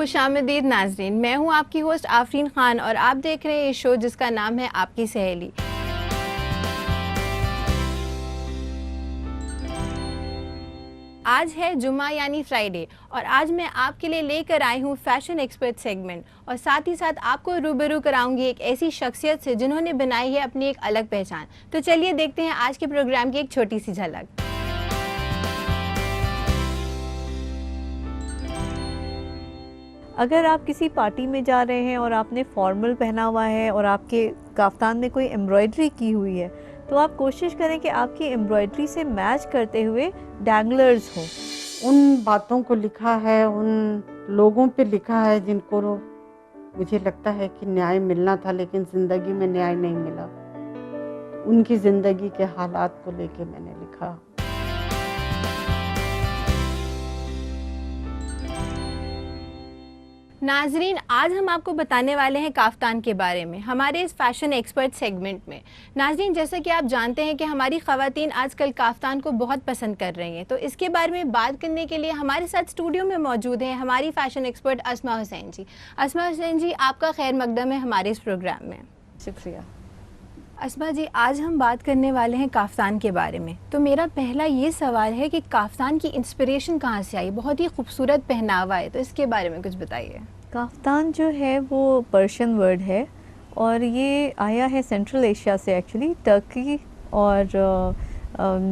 खुशामदीद नाजरीन, मैं हूं आपकी होस्ट आफरीन खान और आप देख रहे हैं ये शो जिसका नाम है आपकी सहेली। आज है जुम्मा यानी फ्राइडे और आज मैं आपके लिए लेकर आई हूँ फैशन एक्सपर्ट सेगमेंट और साथ ही साथ आपको रूबरू कराऊंगी एक ऐसी शख्सियत से जिन्होंने बनाई है अपनी एक अलग पहचान। तो चलिए देखते हैं आज के प्रोग्राम की एक छोटी सी झलक। अगर आप किसी पार्टी में जा रहे हैं और आपने फॉर्मल पहना हुआ है और आपके काफ्तान में कोई एम्ब्रॉयडरी की हुई है, तो आप कोशिश करें कि आपकी एम्ब्रॉयडरी से मैच करते हुए डैंगलर्स हों। उन बातों को लिखा है, उन लोगों पे लिखा है जिनको मुझे लगता है कि न्याय मिलना था लेकिन ज़िंदगी में न्याय नहीं मिला। उनकी ज़िंदगी के हालात को लेके मैंने लिखा। नाजरीन, आज हम आपको बताने वाले हैं काफ्तान के बारे में हमारे इस फैशन एक्सपर्ट सेगमेंट में। नाजरीन, जैसा कि आप जानते हैं कि हमारी ख़वातीन आजकल काफ्तान को बहुत पसंद कर रही हैं, तो इसके बारे में बात करने के लिए हमारे साथ स्टूडियो में मौजूद हैं हमारी फ़ैशन एक्सपर्ट अस्मा हुसैन जी। अस्मा हुसैन जी, आपका खैर मकदम है हमारे इस प्रोग्राम में। शुक्रिया। अस्मा जी, आज हम बात करने वाले हैं काफ्तान के बारे में। तो मेरा पहला ये सवाल है कि काफ्तान की इंस्पिरेशन कहाँ से आई? बहुत ही खूबसूरत पहनावा है, तो इसके बारे में कुछ बताइए। काफ्तान जो है वो पर्शियन वर्ड है और ये आया है सेंट्रल एशिया से, एक्चुअली टर्की और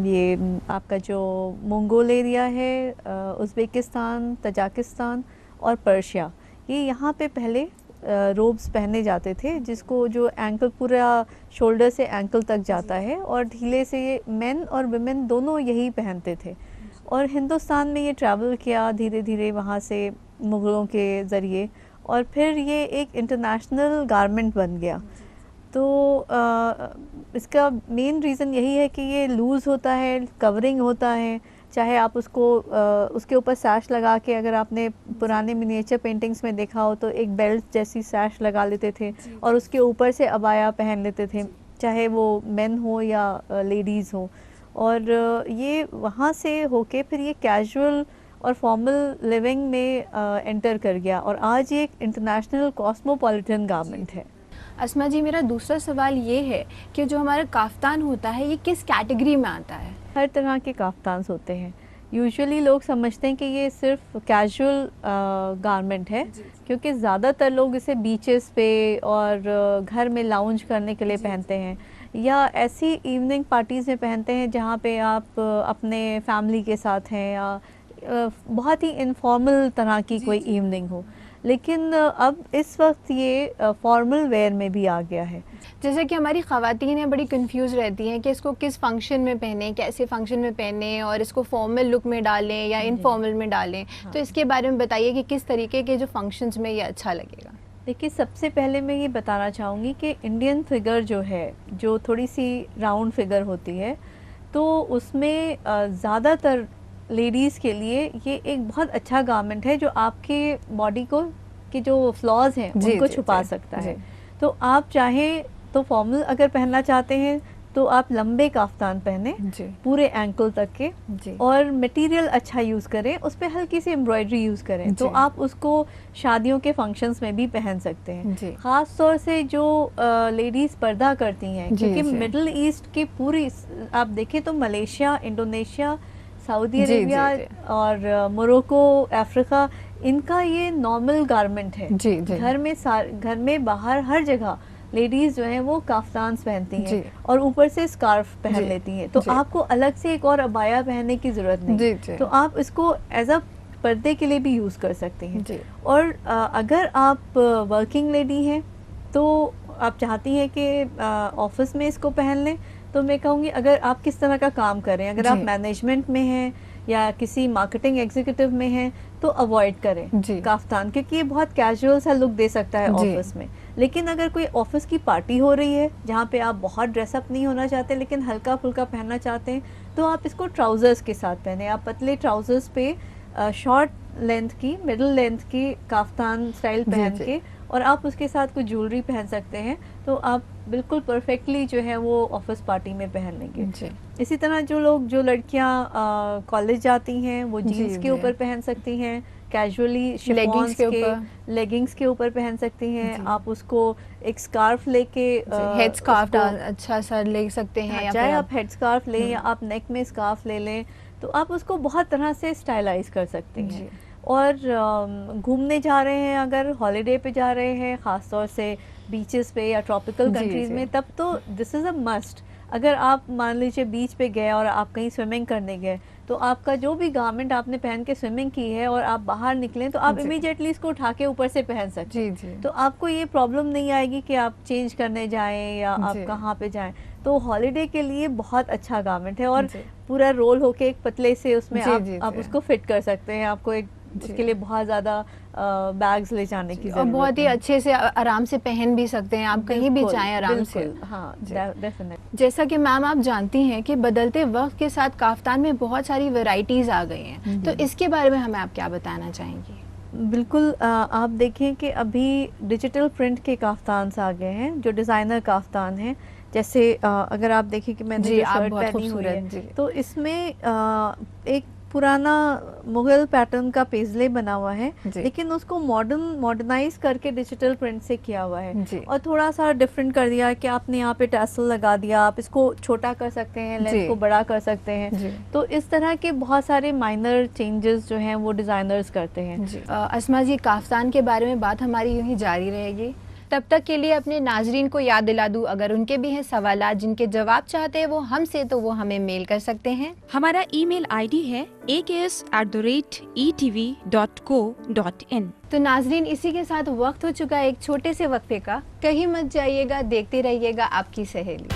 ये आपका जो मंगोल एरिया है, उज़्बेकिस्तान, तजाकिस्तान और पर्शिया, ये यहाँ पे पहले रोब्स पहने जाते थे जिसको जो एंकल पूरा शोल्डर से एंकल तक जाता है और ढीले से ये मेन और वुमेन दोनों यही पहनते थे। और हिंदुस्तान में ये ट्रैवल किया धीरे धीरे वहाँ से मुग़लों के ज़रिए और फिर ये एक इंटरनेशनल गारमेंट बन गया। तो इसका मेन रीज़न यही है कि ये लूज़ होता है, कवरिंग होता है, चाहे आप उसको उसके ऊपर सैश लगा के, अगर आपने पुराने मिनिएचर पेंटिंग्स में देखा हो तो एक बेल्ट जैसी सैश लगा लेते थे और उसके ऊपर से अबाया पहन लेते थे, चाहे वो मेन हो या लेडीज़ हो। और ये वहाँ से होके फिर ये कैजुअल और फॉर्मल लिविंग में एंटर कर गया और आज ये एक इंटरनेशनल कॉस्मोपॉलिटन गारमेंट है। अस्मा जी, मेरा दूसरा सवाल ये है कि जो हमारा काफ्तान होता है ये किस कैटेगरी में आता है? हर तरह के काफ्तान्स होते हैं। यूजुअली लोग समझते हैं कि ये सिर्फ कैजुअल गारमेंट है क्योंकि ज़्यादातर लोग इसे बीचेस पे और घर में लाउंज करने के लिए पहनते हैं या ऐसी इवनिंग पार्टीज़ में पहनते हैं जहाँ पे आप अपने फैमिली के साथ हैं या बहुत ही इनफॉर्मल तरह की कोई इवनिंग हो। लेकिन अब इस वक्त ये फॉर्मल वेयर में भी आ गया है। जैसे कि हमारी ख़वातीन हैं बड़ी कंफ्यूज रहती हैं कि इसको किस फंक्शन में पहने, कैसे फंक्शन में पहने और इसको फॉर्मल लुक में डालें या इनफॉर्मल में डालें। हाँ। तो इसके बारे में बताइए कि किस तरीके के जो फंक्शंस में ये अच्छा लगेगा। देखिए, सबसे पहले मैं ये बताना चाहूँगी कि इंडियन फिगर जो है, जो थोड़ी सी राउंड फिगर होती है, तो उसमें ज़्यादातर लेडीज़ के लिए ये एक बहुत अच्छा गारमेंट है जो आपके बॉडी को के जो फ्लॉज हैं उनको छुपा सकता है। तो आप चाहें तो फॉर्मल अगर पहनना चाहते हैं तो आप लंबे काफ्तान पहने पूरे एंकल तक के और मटेरियल अच्छा यूज़ करें, उस पर हल्की सी एम्ब्रॉयडरी यूज़ करें तो आप उसको शादियों के फंक्शंस में भी पहन सकते हैं। ख़ास तौर से जो लेडीज़ पर्दा करती हैं, क्योंकि मिडल ईस्ट की पूरी आप देखें तो मलेशिया, इंडोनेशिया, सऊदी अरेबिया और मोरक्को, अफ्रीका, इनका ये नॉर्मल गारमेंट है। घर में बाहर हर जगह लेडीज़ जो हैं वो काफ्तान्स पहनती हैं और ऊपर से स्कार्फ पहन लेती हैं, तो आपको अलग से एक और अबाया पहनने की ज़रूरत नहीं। तो आप इसको एज अ पर्दे के लिए भी यूज़ कर सकते हैं। और अगर आप वर्किंग लेडी हैं तो आप चाहती हैं कि ऑफिस में इसको पहन लें, तो मैं कहूँगी अगर आप किस तरह का काम कर रहे हैं, अगर आप मैनेजमेंट में हैं या किसी मार्केटिंग एग्जीक्यूटिव में हैं तो अवॉइड करें काफ्तान, क्योंकि ये बहुत कैजुअल सा लुक दे सकता है ऑफिस में। लेकिन अगर कोई ऑफिस की पार्टी हो रही है जहाँ पे आप बहुत ड्रेसअप नहीं होना चाहते लेकिन हल्का फुल्का पहनना चाहते हैं, तो आप इसको ट्राउज़र्स के साथ पहने। आप पतले ट्राउज़र्स पे शॉर्ट लेंथ की, मिडिल लेंथ की काफ्तान स्टाइल जी, पहन जी। के और आप उसके साथ कुछ ज्वेलरी पहन सकते हैं, तो आप बिल्कुल परफेक्टली जो है वो ऑफिस पार्टी में पहन लेंगे। जी इसी तरह जो लड़कियां कॉलेज जाती हैं वो जी जीन्स के जी। ऊपर पहन सकती हैं, कैजुअली लेगिंग्स शिफॉन्स के के ऊपर। लेगिंग्स के ऊपर पहन सकती हैं। जी। आप उसको एक स्कार्फ लेके हेड स्कार्फ उसको, अच्छा सा ले सकते हैं, हाँ, या चाहे फिर आप हेड स्कार्फ लें या हम्म। आप नेक में स्कार्फ ले लें, तो आप उसको बहुत तरह से स्टाइलाइज कर सकती हैं। जी और घूमने जा रहे हैं, अगर हॉलीडे पे जा रहे हैं ख़ास तौर से बीचेस पे या ट्रॉपिकल जी कंट्रीज़ जी में, तब तो दिस इज़ अ मस्ट। अगर आप मान लीजिए बीच पे गए और आप कहीं स्विमिंग करने गए, तो आपका जो भी गारमेंट आपने पहन के स्विमिंग की है और आप बाहर निकलें, तो आप जी इमीडिएटली इसको उठा के ऊपर से पहन सकते हैं। जी जी तो आपको ये प्रॉब्लम नहीं आएगी कि आप चेंज करने जाएं या आप जी कहाँ पे जाएं। तो हॉलीडे के लिए बहुत अच्छा गारमेंट है, और जी पूरा रोल होके एक पतले से उसमें जी जी आप जी। उसको फिट कर सकते हैं। आपको एक जी। उसके लिए बहुत ज़्यादा बैग्स ले जाने की और ज़रूरत बहुत ही नहीं। अच्छे से आराम से पहन भी सकते हैं, आप कहीं भी बिल्कुल, जाएं आराम से। बिल्कुल, हाँ, जी। डेफिनेट। जैसा कि मैम आप जानती हैं कि बदलते वक्त के साथ काफ्तान में बहुत सारी वैरायटीज़ आ गई हैं, तो इसके बारे में हमें आप क्या बताना चाहेंगी? बिल्कुल, आप देखें कि अभी डिजिटल प्रिंट के काफ्तान आ गए हैं, जो डिज़ाइनर काफ्तान हैं। जैसे अगर आप देखें कि मैंने जी, जो आप शर्ट बहुत पहनी हुई है, खूबसूरत। जी तो इसमें एक पुराना मुग़ल पैटर्न का पेज़ले बना हुआ है, जी लेकिन उसको मॉडर्नाइज करके डिजिटल प्रिंट से किया हुआ है, जी और थोड़ा सा डिफरेंट कर दिया है कि आपने यहाँ पे टैसल लगा दिया। आप इसको छोटा कर सकते हैं, जी लेंथ को बड़ा कर सकते हैं। जी तो इस तरह के बहुत सारे माइनर चेंजेस जो हैं वो डिज़ाइनर्स करते हैं। जी। अस्मा जी, काफ्तान के बारे में बात हमारी यूं ही जारी रहेगी। तब तक के लिए अपने नाजरीन को याद दिला दूं, अगर उनके भी हैं सवालात जिनके जवाब चाहते हैं वो हमसे, तो वो हमें मेल कर सकते हैं। हमारा ईमेल आईडी है aks@etv.co.in। तो नाजरीन, इसी के साथ वक्त हो चुका है एक छोटे से वक्फे का। कहीं मत जाइएगा, देखते रहिएगा आपकी सहेली।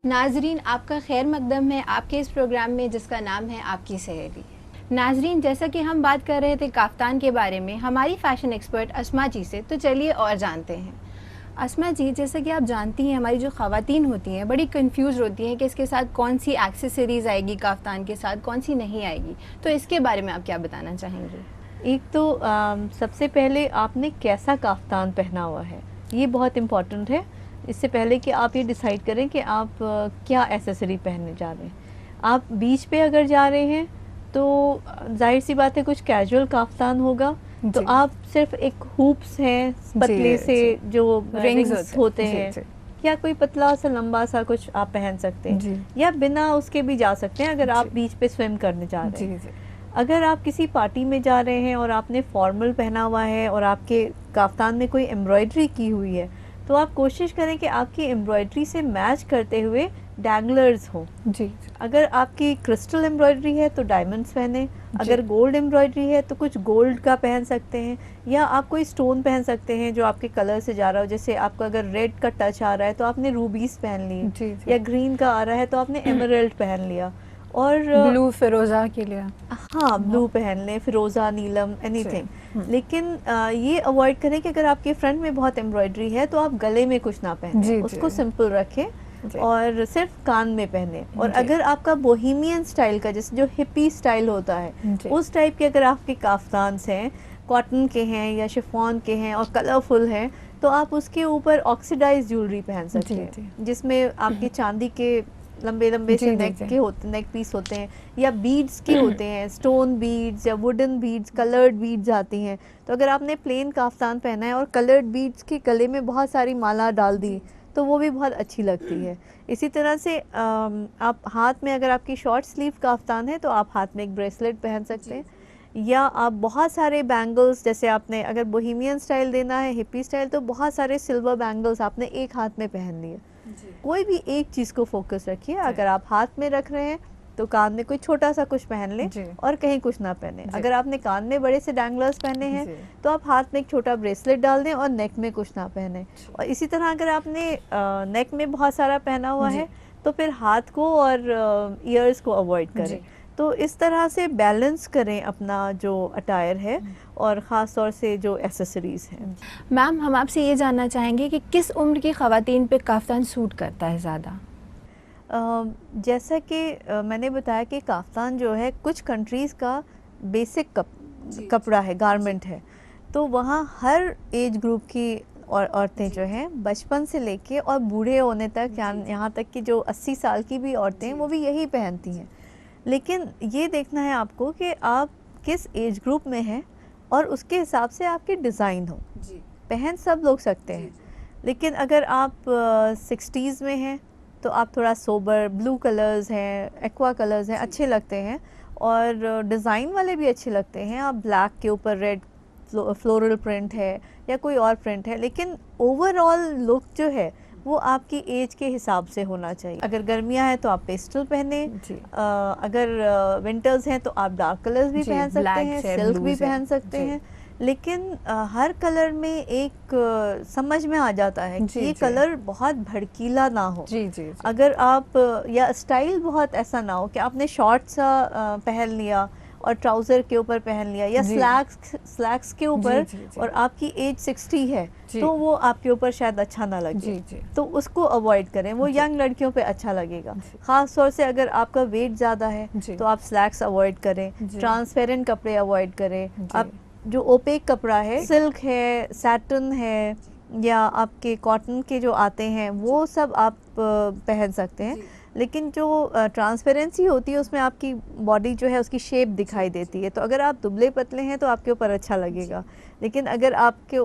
नाजरीन, आपका खैर मकदम है आपके इस प्रोग्राम में जिसका नाम है आपकी सहेली। नाजरीन, जैसा कि हम बात कर रहे थे काफ्तान के बारे में हमारी फ़ैशन एक्सपर्ट अस्मा जी से, तो चलिए और जानते हैं। अस्मा जी, जैसा कि आप जानती हैं हमारी जो ख़वातीन होती हैं बड़ी कंफ्यूज होती हैं कि इसके साथ कौन सी एक्सेसरीज़ आएगी, काफ्तान के साथ कौन सी नहीं आएगी, तो इसके बारे में आप क्या बताना चाहेंगे? एक तो सबसे पहले आपने कैसा काफ्तान पहना हुआ है, ये बहुत इम्पोर्टेंट है। इससे पहले कि आप ये डिसाइड करें कि आप क्या एसेसरी पहनने जा रहे हैं। आप बीच पे अगर जा रहे हैं तो जाहिर सी बात है कुछ कैजुअल काफ्तान होगा, तो जी। आप सिर्फ एक हुप्स हैं पतले जी, से जो रिंग्स होते जी, हैं, जी। या कोई पतला सा लंबा सा कुछ आप पहन सकते हैं, जी या बिना उसके भी जा सकते हैं अगर आप जी। बीच पे स्विम करने जा रहे जी हैं। जी अगर आप किसी पार्टी में जा रहे हैं और आपने फॉर्मल पहना हुआ है और आपके काफ्तान में कोई एम्ब्रॉयडरी की हुई है, तो आप कोशिश करें कि आपकी एम्ब्रॉयडरी से मैच करते हुए डैंगलर्स हों। जी अगर आपकी क्रिस्टल एम्ब्रॉयडरी है तो डायमंड्स पहने, अगर गोल्ड एम्ब्रॉयडरी है तो कुछ गोल्ड का पहन सकते हैं, या आप कोई स्टोन पहन सकते हैं जो आपके कलर से जा रहा हो। जैसे आपका अगर रेड का टच आ रहा है तो आपने रूबीज पहन लिए, जी जी। या ग्रीन का आ रहा है तो आपने एमरल्ड पहन लिया, और ब्लू फिरोजा के लिए। हाँ, ब्लू पहन लें, फिरोज़ा, नीलम, एनीथिंग। लेकिन ये अवॉइड करें कि अगर आपके फ्रंट में बहुत एम्ब्रॉयडरी है तो आप गले में कुछ ना जी, पहने, जी। उसको सिंपल रखें जी। और सिर्फ कान में पहने। और जी। अगर आपका बोहेमियन स्टाइल का, जैसे जो हिप्पी स्टाइल होता है, जी। उस टाइप के अगर आपके काफ्तान हैं, कॉटन के हैं या शिफॉन के हैं और कलरफुल हैं, तो आप उसके ऊपर ऑक्सीडाइज ज्वेलरी पहन सकते जी, हैं, जी। जिसमें आपके चांदी के लंबे लंबे जी, से जी, नेक जी। के होते, नेक पीस होते हैं, या बीड्स के होते हैं, स्टोन बीड्स या वुडन बीड्स, कलर्ड बीड्स आती हैं। तो अगर आपने प्लेन काफ्तान पहना है और कलर्ड बीड्स के गले में बहुत सारी माला डाल दी, तो वो भी बहुत अच्छी लगती है। इसी तरह से आप हाथ में, अगर आपकी शॉर्ट स्लीव काफ्तान है तो आप हाथ में एक ब्रेसलेट पहन सकते हैं, या आप बहुत सारे बैंगल्स, जैसे आपने अगर बोहेमियन स्टाइल देना है, हिप्पी स्टाइल, तो बहुत सारे सिल्वर बैंगल्स आपने एक हाथ में पहन लिए। कोई भी एक चीज़ को फोकस रखिए। अगर आप हाथ में रख रहे हैं तो कान में कोई छोटा सा कुछ पहन लें जी। और कहीं कुछ ना पहने। जी। अगर आपने कान में बड़े से डैंगलर्स पहने हैं जी। तो आप हाथ में एक छोटा ब्रेसलेट डाल दें और नेक में कुछ ना पहने। और इसी तरह अगर आपने नेक में बहुत सारा पहना हुआ जी। है तो फिर हाथ को और ईयर्स को अवॉइड जी। करें। तो इस तरह से बैलेंस करें अपना जो अटायर है और ख़ास तौर से जो एसेसरीज़ हैं। मैम, हम आपसे ये जानना चाहेंगे कि किस उम्र की ख़वातीन पे काफ्तान सूट करता है ज़्यादा? जैसा कि मैंने बताया कि काफ्तान जो है कुछ कंट्रीज़ का बेसिक कपड़ा है, गारमेंट है, तो वहाँ हर एज ग्रुप की और औरतें जो हैं बचपन से लेके और बूढ़े होने तक, यहाँ तक कि जो 80 साल की भी औरतें हैं वो भी यही पहनती हैं। लेकिन ये देखना है आपको कि आप किस एज ग्रुप में हैं और उसके हिसाब से आपके डिज़ाइन हो। पहन सब लोग सकते हैं, लेकिन अगर आप 60s में हैं तो आप थोड़ा सोबर ब्लू कलर्स हैं, एक्वा कलर्स हैं, अच्छे लगते हैं, और डिज़ाइन वाले भी अच्छे लगते हैं। आप ब्लैक के ऊपर रेड फ्लोरल प्रिंट है या कोई और प्रिंट है, लेकिन ओवरऑल लुक जो है वो आपकी एज के हिसाब से होना चाहिए। अगर गर्मियां हैं तो आप पेस्टल पहने, अगर विंटर्स हैं तो आप डार्क कलर्स भी पहन सकते हैं, सिल्क भी पहन सकते हैं, लेकिन हर कलर में एक समझ में आ जाता है कि ये कलर बहुत भड़कीला ना हो। अगर आप या स्टाइल बहुत ऐसा ना हो कि आपने शॉर्ट सा पहन लिया और ट्राउज़र के ऊपर पहन लिया या स्लैक्स के ऊपर, और आपकी एज 60 है तो वो आपके ऊपर शायद अच्छा ना लगे, तो उसको अवॉइड करें। वो यंग लड़कियों पे अच्छा लगेगा। ख़ास तौर से अगर आपका वेट ज़्यादा है तो आप स्लैक्स अवॉइड करें, ट्रांसपेरेंट कपड़े अवॉइड करें। आप जो ओपेक कपड़ा है, सिल्क है, सैटन है, या आपके कॉटन के जो आते हैं वो सब आप पहन सकते हैं। लेकिन जो ट्रांसपेरेंसी होती है उसमें आपकी बॉडी जो है उसकी शेप दिखाई देती है, तो अगर आप दुबले पतले हैं तो आपके ऊपर अच्छा लगेगा, लेकिन अगर आपके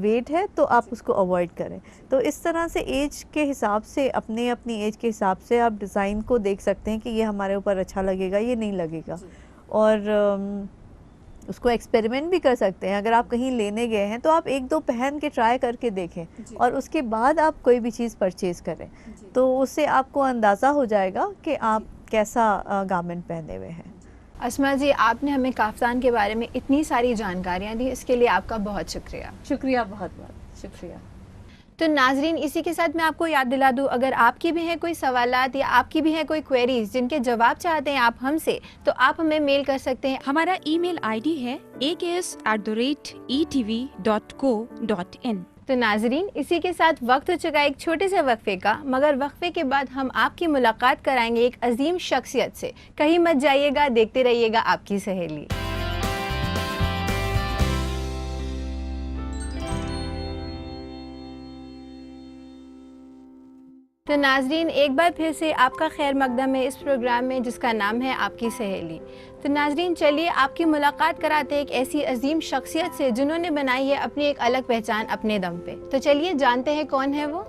वेट है तो आप उसको अवॉइड करें। तो इस तरह से एज के हिसाब से, अपनी एज के हिसाब से आप डिज़ाइन को देख सकते हैं कि ये हमारे ऊपर अच्छा लगेगा, ये नहीं लगेगा, और उसको एक्सपेरिमेंट भी कर सकते हैं। अगर आप कहीं लेने गए हैं तो आप 1-2 पहन के ट्राई करके देखें और उसके बाद आप कोई भी चीज़ परचेज़ करें, तो उससे आपको अंदाज़ा हो जाएगा कि आप कैसा गारमेंट पहने हुए हैं। अस्मा जी, आपने हमें काफ्तान के बारे में इतनी सारी जानकारियाँ दी, इसके लिए आपका बहुत शुक्रिया। शुक्रिया, बहुत बहुत शुक्रिया। तो नाजरीन, इसी के साथ मैं आपको याद दिला दूं, अगर आपकी भी हैं कोई सवालात या आपकी भी हैं कोई क्वेरीज जिनके जवाब चाहते हैं आप हमसे, तो आप हमें मेल कर सकते हैं। हमारा ईमेल आईडी है aks@etv.co.in। तो नाजरीन, इसी के साथ वक्त हो चुका एक छोटे से वक्फे का, मगर वक्फे के बाद हम आपकी मुलाकात कराएंगे एक अजीम शख्सियत से। कहीं मत जाइएगा, देखते रहिएगा आपकी सहेली। तो नाजरीन, एक बार फिर से आपका खैर मकदम है इस प्रोग्राम में जिसका नाम है आपकी सहेली। तो नाजरीन, चलिए आपकी मुलाकात कराते हैं एक ऐसी अजीम शख्सियत से जिन्होंने बनाई है अपनी एक अलग पहचान अपने दम पे। तो चलिए जानते हैं कौन है वो।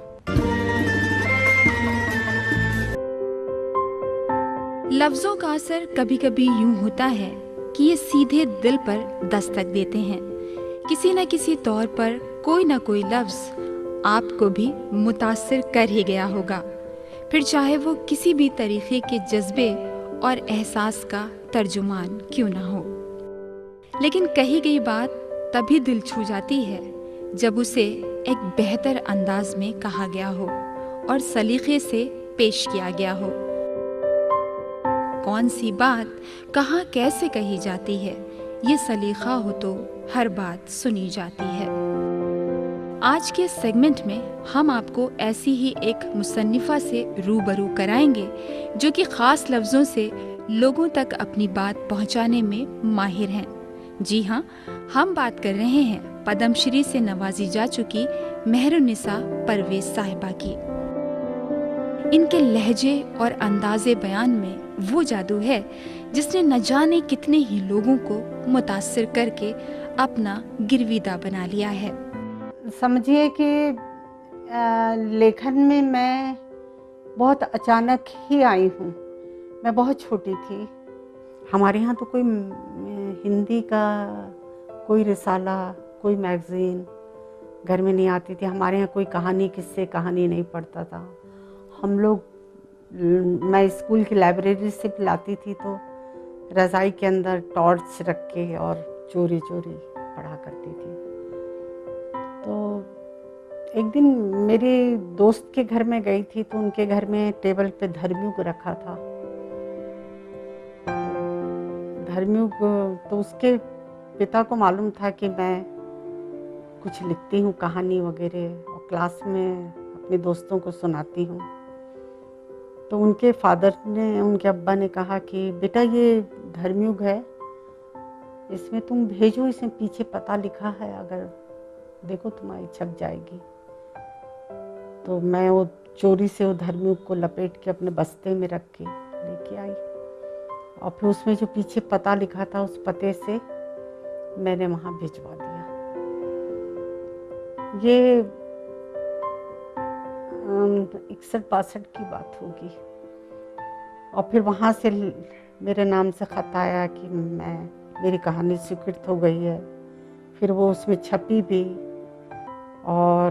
लफ्जों का असर कभी कभी यूं होता है कि ये सीधे दिल पर दस्तक देते हैं। किसी न किसी तौर पर कोई न कोई लफ्ज आपको भी मुतासिर कर ही गया होगा, फिर चाहे वो किसी भी तरीके के जज्बे और एहसास का तर्जुमान क्यों ना हो। लेकिन कही गई बात तभी दिल छू जाती है जब उसे एक बेहतर अंदाज में कहा गया हो और सलीके से पेश किया गया हो। कौन सी बात कहाँ कैसे कही जाती है, ये सलीका हो तो हर बात सुनी जाती है। आज के सेगमेंट में हम आपको ऐसी ही एक मुसन्निफा से रूबरू कराएंगे जो कि ख़ास लफ्ज़ों से लोगों तक अपनी बात पहुंचाने में माहिर हैं। जी हाँ, हम बात कर रहे हैं पद्मश्री से नवाजी जा चुकी मेहरुन्निसा परवेज साहिबा की। इनके लहजे और अंदाज़े बयान में वो जादू है जिसने न जाने कितने ही लोगों को मुतासिर करके अपना गिरविदा बना लिया है। समझिए कि लेखन में मैं बहुत अचानक ही आई हूँ। मैं बहुत छोटी थी। हमारे यहाँ तो कोई हिंदी का कोई रिसाला, कोई मैगज़ीन घर में नहीं आती थी। हमारे यहाँ कोई कहानी, किस्से कहानी नहीं पढ़ता था। हम लोग, मैं स्कूल की लाइब्रेरी से लाती थी तो रज़ाई के अंदर टॉर्च रख के और चोरी चोरी पढ़ा करती थी। तो एक दिन मेरे दोस्त के घर में गई थी तो उनके घर में टेबल पे धर्मियों को रखा था। धर्मयुग, तो उसके पिता को मालूम था कि मैं कुछ लिखती हूँ कहानी वगैरह और क्लास में अपने दोस्तों को सुनाती हूँ। तो उनके फादर ने, उनके अब्बा ने कहा कि बेटा ये धर्मयुग है, इसमें तुम भेजो, इसमें पीछे पता लिखा है, अगर देखो तुम्हारी छप जाएगी। तो मैं वो चोरी से वो धर्मयुग को लपेट के अपने बस्ते में रख के लेके आई और फिर उसमें जो पीछे पता लिखा था उस पते से मैंने वहाँ भिजवा दिया। ये 61-62 की बात होगी। और फिर वहाँ से मेरे नाम से खत आया कि मेरी कहानी स्वीकृत हो गई है। फिर वो उसमें छपी भी और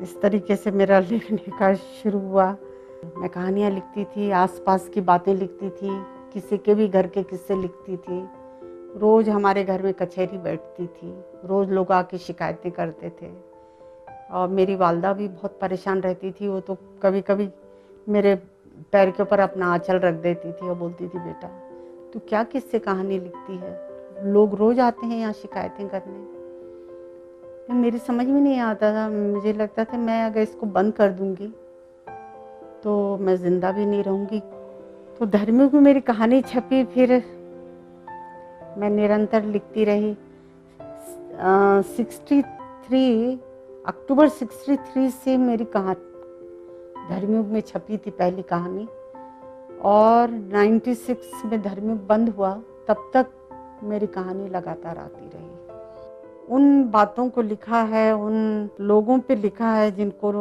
इस तरीके से मेरा लिखने का शुरू हुआ। मैं कहानियाँ लिखती थी, आसपास की बातें लिखती थी, किसी के भी घर के किस्से लिखती थी। रोज़ हमारे घर में कचहरी बैठती थी, रोज़ लोग आके शिकायतें करते थे और मेरी वालदा भी बहुत परेशान रहती थी। वो तो कभी कभी मेरे पैर के ऊपर अपना आंचल रख देती थी और बोलती थी बेटा तू क्या किससे कहानी लिखती है, लोग रोज़ आते हैं यहाँ शिकायतें करने। तो मेरी समझ में नहीं आता था, मुझे लगता था मैं अगर इसको बंद कर दूंगी तो मैं ज़िंदा भी नहीं रहूँगी। तो धर्मयुग में मेरी कहानी छपी, फिर मैं निरंतर लिखती रही। अक्टूबर 63 से मेरी कहानी धर्मयुग में छपी थी पहली कहानी, और 96 में धर्मयुग बंद हुआ, तब तक मेरी कहानी लगातार आती रही। उन बातों को लिखा है, उन लोगों पे लिखा है जिनको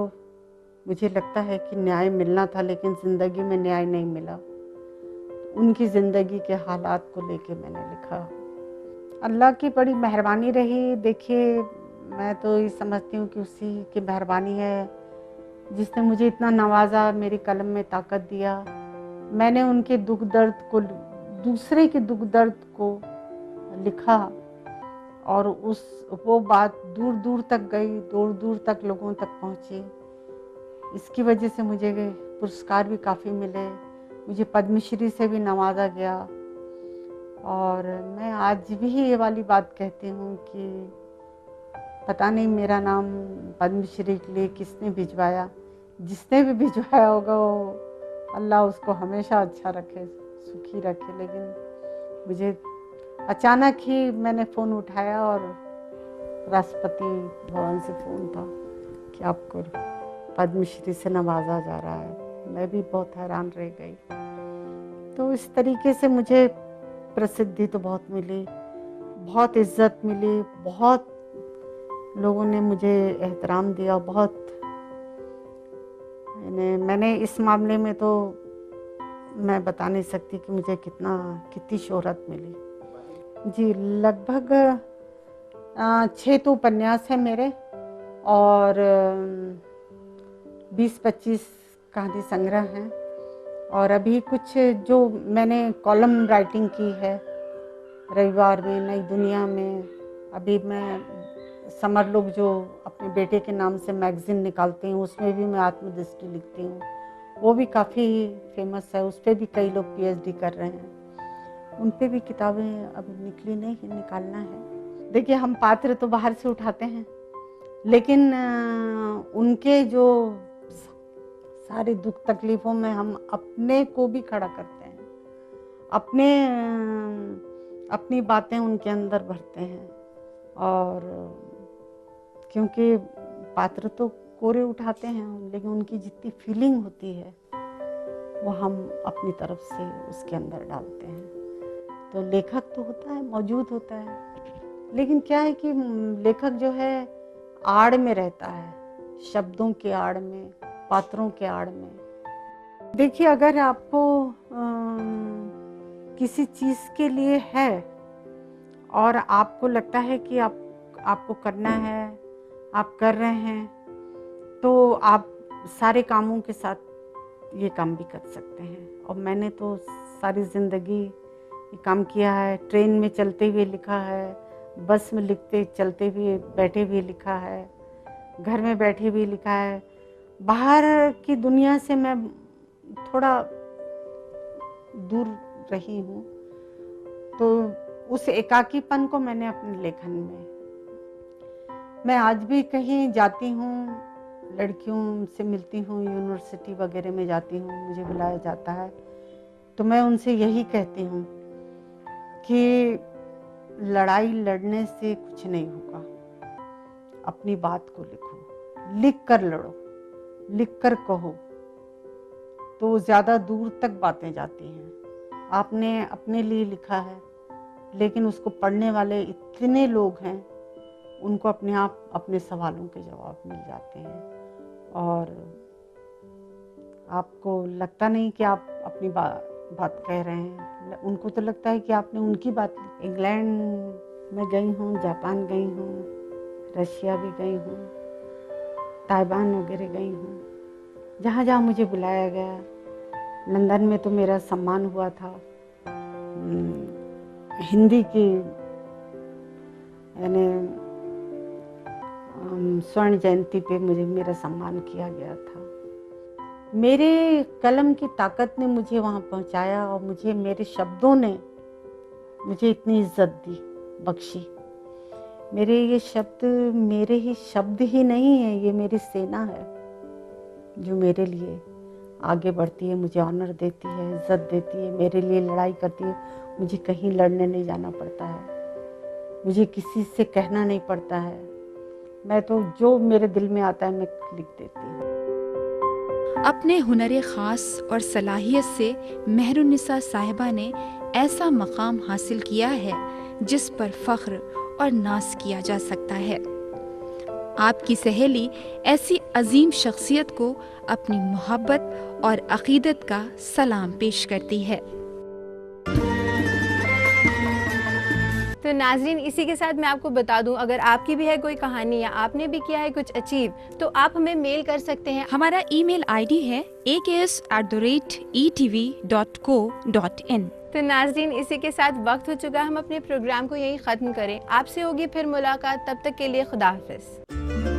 मुझे लगता है कि न्याय मिलना था लेकिन ज़िंदगी में न्याय नहीं मिला। उनकी ज़िंदगी के हालात को लेके मैंने लिखा। अल्लाह की बड़ी मेहरबानी रही। देखिए मैं तो ये समझती हूँ कि उसी की मेहरबानी है जिसने मुझे इतना नवाजा, मेरी कलम में ताकत दिया। मैंने उनके दुख दर्द को, दूसरे के दुख दर्द को लिखा और वो बात दूर दूर तक गई, दूर दूर तक लोगों तक पहुँची। इसकी वजह से मुझे पुरस्कार भी काफ़ी मिले, मुझे पद्मश्री से भी नवाजा गया। और मैं आज भी ये वाली बात कहती हूँ कि पता नहीं मेरा नाम पद्मश्री के लिए किसने भिजवाया, जिसने भी भिजवाया होगा वो अल्लाह उसको हमेशा अच्छा रखे, सुखी रखे। लेकिन मुझे अचानक ही मैंने फ़ोन उठाया और राष्ट्रपति भवन से फ़ोन था कि आपको पद्मश्री से नवाजा जा रहा है। मैं भी बहुत हैरान रह गई। तो इस तरीके से मुझे प्रसिद्धि तो बहुत मिली, बहुत इज्जत मिली, बहुत लोगों ने मुझे एहतराम दिया, बहुत मैंने इस मामले में तो मैं बता नहीं सकती कि मुझे कितनी शोहरत मिली। जी, लगभग 6 तो उपन्यास हैं मेरे और 20-25 कहानी संग्रह हैं, और अभी कुछ जो मैंने कॉलम राइटिंग की है, रविवार में, नई दुनिया में। अभी मैं समर लोग जो अपने बेटे के नाम से मैगज़ीन निकालते हैं उसमें भी मैं आत्मदृष्टि लिखती हूँ, वो भी काफ़ी फेमस है, उस पर भी कई लोग PhD कर रहे हैं। उन पे भी किताबें अभी निकली नहीं, निकालना है। देखिए हम पात्र तो बाहर से उठाते हैं, लेकिन उनके जो सारे दुख तकलीफ़ों में हम अपने को भी खड़ा करते हैं, अपनी बातें उनके अंदर भरते हैं। और क्योंकि पात्र तो कोरे उठाते हैं, लेकिन उनकी जितनी फीलिंग होती है वो हम अपनी तरफ से उसके अंदर डालते हैं। तो लेखक तो होता है, मौजूद होता है, लेकिन क्या है कि लेखक जो है आड़ में रहता है, शब्दों के आड़ में, पात्रों के आड़ में। देखिए अगर आपको किसी चीज़ के लिए है और आपको लगता है कि आपको करना है, आप कर रहे हैं, तो आप सारे कामों के साथ ये काम भी कर सकते हैं। और मैंने तो सारी ज़िंदगी ये काम किया है। ट्रेन में चलते हुए लिखा है, बस में चलते हुए बैठे हुए लिखा है, घर में बैठे हुए लिखा है। बाहर की दुनिया से मैं थोड़ा दूर रही हूँ, तो उस एकाकीपन को मैंने अपने लेखन में, मैं आज भी कहीं जाती हूँ, लड़कियों से मिलती हूँ, यूनिवर्सिटी वगैरह में जाती हूँ, मुझे बुलाया जाता है, तो मैं उनसे यही कहती हूँ कि लड़ाई लड़ने से कुछ नहीं होगा। अपनी बात को लिखो, लिख कर लड़ो, लिख कर कहो, तो ज़्यादा दूर तक बातें जाती हैं। आपने अपने लिए लिखा है, लेकिन उसको पढ़ने वाले इतने लोग हैं, उनको अपने आप अपने सवालों के जवाब मिल जाते हैं, और आपको लगता नहीं कि आप अपनी बात कह रहे हैं, उनको तो लगता है कि आपने उनकी बात। इंग्लैंड में गई हूँ, जापान गई हूँ, रशिया भी गई हूँ, ताइवान वगैरह गई हूँ, जहाँ जहाँ मुझे बुलाया गया। लंदन में तो मेरा सम्मान हुआ था, हिंदी की यानी स्वर्ण जयंती पे मेरा सम्मान किया गया था। मेरे कलम की ताकत ने मुझे वहाँ पहुँचाया, और मुझे मेरे शब्दों ने मुझे इतनी इज्जत दी, बख्शी। मेरे ये शब्द मेरे ही शब्द ही नहीं है, ये मेरी सेना है जो मेरे लिए आगे बढ़ती है, मुझे ऑनर देती है, इज्जत देती है, मेरे लिए लड़ाई करती है। मुझे कहीं लड़ने नहीं जाना पड़ता है, मुझे किसी से कहना नहीं पड़ता है, मैं तो जो मेरे दिल में आता है मैं लिख देती हूँ। अपने हुनर ख़ास और सलाहियत से मेहरुन्निसा साहिबा ने ऐसा मकाम हासिल किया है जिस पर फ़ख्र और नाज किया जा सकता है। आपकी सहेली ऐसी अजीम शख्सियत को अपनी मोहब्बत और अक़ीदत का सलाम पेश करती है। तो नाज़रीन, इसी के साथ मैं आपको बता दूं, अगर आपकी भी है कोई कहानी या आपने भी किया है कुछ अचीव, तो आप हमें मेल कर सकते हैं। हमारा ईमेल आईडी है aks@etv.co.in। तो नाज़रीन, इसी के साथ वक्त हो चुका, हम अपने प्रोग्राम को यहीं ख़त्म करें। आपसे होगी फिर मुलाकात, तब तक के लिए खुदा हाफ़िज़।